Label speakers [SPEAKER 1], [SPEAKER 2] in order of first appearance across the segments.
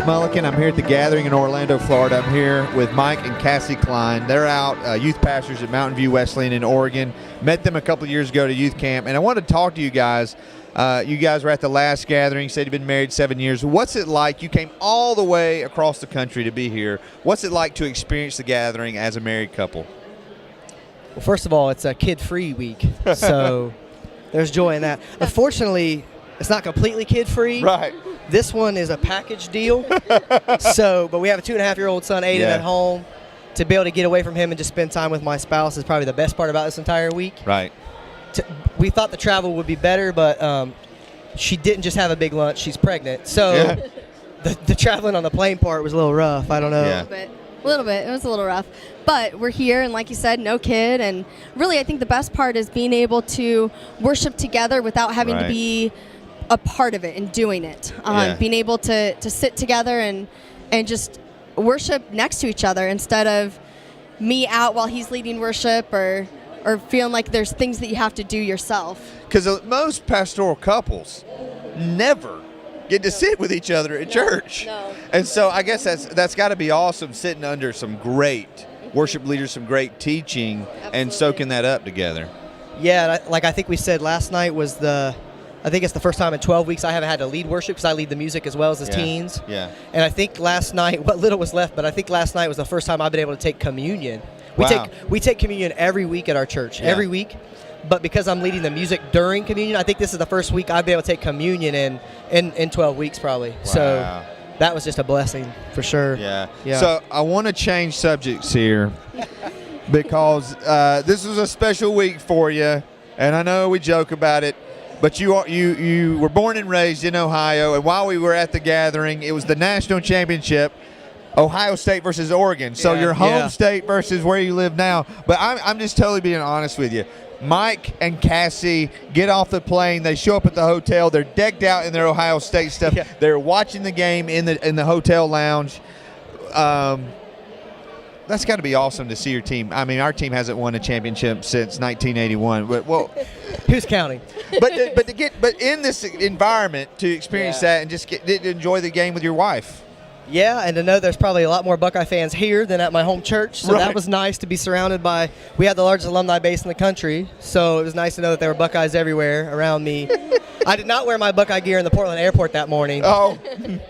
[SPEAKER 1] Mulliken. I'm here at the gathering in Orlando, Florida. I'm here with Mike and Cassie Cline. They're out youth pastors at Mountain View Wesleyan in Oregon. Met them a couple of years ago to youth camp, and I wanted to talk to you guys. You guys were at the last gathering. You said you've been married 7 years. What's it like? You came all the way across the country to be here. What's it like to experience the gathering as a married couple?
[SPEAKER 2] Well, first of all, it's a kid-free week, so there's joy in that. Unfortunately, it's not completely kid-free.
[SPEAKER 1] Right.
[SPEAKER 2] This one is a package deal. But we have a 2.5-year-old son, Aiden, at home. To be able to get away from him and just spend time with my spouse is probably the best part about this entire week.
[SPEAKER 1] Right.
[SPEAKER 2] We thought the travel would be better, but she didn't just have a big lunch. She's pregnant. So the traveling on the plane part was a little rough. I don't know.
[SPEAKER 1] Yeah.
[SPEAKER 3] A little bit. It was a little rough. But we're here, and like you said, no kid. And really, I think the best part is being able to worship together without having to be a part of it and doing it. Being able to sit together and just worship next to each other instead of me out while he's leading worship or feeling like there's things that you have to do yourself.
[SPEAKER 1] Because most pastoral couples never get to sit with each other at church.
[SPEAKER 3] No.
[SPEAKER 1] And so I guess that's got to be awesome, sitting under some great worship leaders, some great teaching, and soaking that up together.
[SPEAKER 2] Yeah, like I think we said last night was I think it's the first time in 12 weeks I haven't had to lead worship because I lead the music as well as the teens.
[SPEAKER 1] Yeah.
[SPEAKER 2] And I think last night, what little was left, but I think last night was the first time I've been able to take communion. We take communion every week at our church, every week. But because I'm leading the music during communion, I think this is the first week I've been able to take communion in 12 weeks probably. Wow. So that was just a blessing for sure.
[SPEAKER 1] Yeah. So I want to change subjects here because this was a special week for you, and I know we joke about it. But you were born and raised in Ohio, and while we were at the gathering, it was the national championship, Ohio State versus Oregon. So your home state versus where you live now. But I'm just totally being honest with you. Mike and Cassie get off the plane. They show up at the hotel. They're decked out in their Ohio State stuff. Yeah. They're watching the game in the hotel lounge. That's got to be awesome to see your team. I mean, our team hasn't won a championship since 1981. But
[SPEAKER 2] who's counting?
[SPEAKER 1] But in this environment to experience that and just get to enjoy the game with your wife.
[SPEAKER 2] Yeah, and to know there's probably a lot more Buckeye fans here than at my home church. So that was nice to be surrounded by. We had the largest alumni base in the country, so it was nice to know that there were Buckeyes everywhere around me. I did not wear my Buckeye gear in the Portland airport that morning.
[SPEAKER 1] Oh,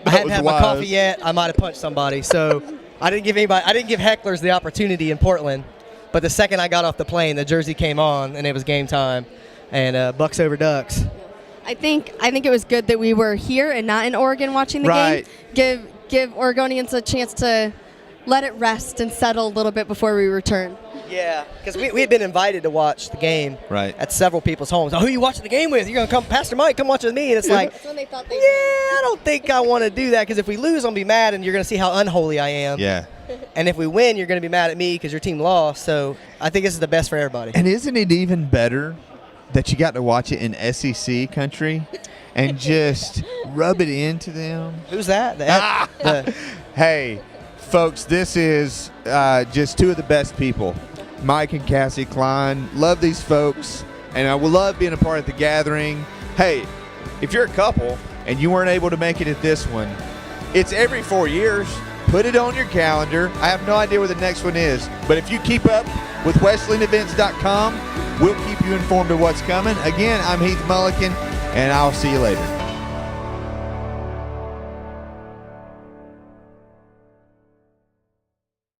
[SPEAKER 2] I hadn't had my coffee yet. I might have punched somebody. So I didn't give hecklers the opportunity in Portland. But the second I got off the plane, the jersey came on, and it was game time. And Bucks over Ducks.
[SPEAKER 3] I think it was good that we were here and not in Oregon watching the game. Give Oregonians a chance to let it rest and settle a little bit before we return.
[SPEAKER 2] Yeah, because we had been invited to watch the game at several people's homes. Oh, who are you watching the game with? You're going to come, Pastor Mike, come watch with me. And it's like,
[SPEAKER 3] that's when they thought
[SPEAKER 2] I don't think I want to do that because if we lose, I'll be mad and you're going to see how unholy I am.
[SPEAKER 1] Yeah.
[SPEAKER 2] And if we win, you're going to be mad at me because your team lost. So I think this is the best for everybody.
[SPEAKER 1] And isn't it even better that you got to watch it in SEC country and just rub it into them?
[SPEAKER 2] Who's that?
[SPEAKER 1] Hey, folks, this is just two of the best people. Mike and Cassie Cline. Love these folks, and I will love being a part of the gathering. Hey, if you're a couple and you weren't able to make it at this one, it's every 4 years. Put it on your calendar. I have no idea where the next one is, but if you keep up with WesleyanEvents.com, we'll keep you informed of what's coming. Again, I'm Heath Mulliken, and I'll see you later.